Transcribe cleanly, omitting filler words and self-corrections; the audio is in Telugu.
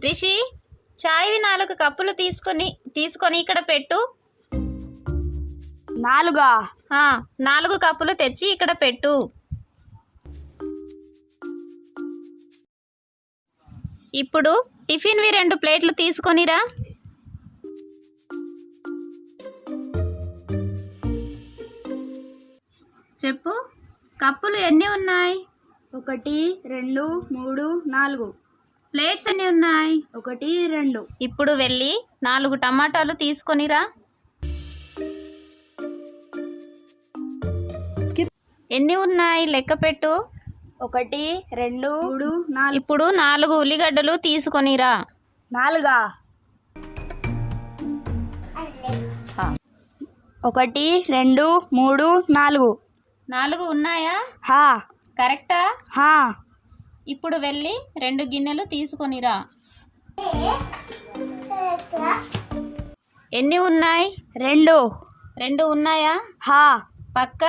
రిషి, చాయ్వి 4 కప్పులు తీసుకొని ఇక్కడ పెట్టు. 4 కప్పులు తెచ్చి ఇక్కడ పెట్టు. ఇప్పుడు టిఫిన్వి 2 ప్లేట్లు తీసుకొనిరా. చెప్పు, కప్పులు ఎన్ని ఉన్నాయి? 1 2 3 4. ప్లేట్స్ ఎన్ని ఉన్నాయి? 1 2. ఇప్పుడు వెళ్ళి 4 టమాటాలు తీసుకొనిరా. ఎన్ని ఉన్నాయి లెక్క పెట్టు. 1 2 3 4. ఇప్పుడు 4 ఉల్లిగడ్డలు తీసుకొనిరా. 4. 1 2 3 4. 4 ఉన్నాయా? కరెక్టా? ఇప్పుడు వెళ్ళి 2 గిన్నెలు తీసుకొనిరా. ఎన్ని ఉన్నాయి? 2. 2 ఉన్నాయా? పక్క.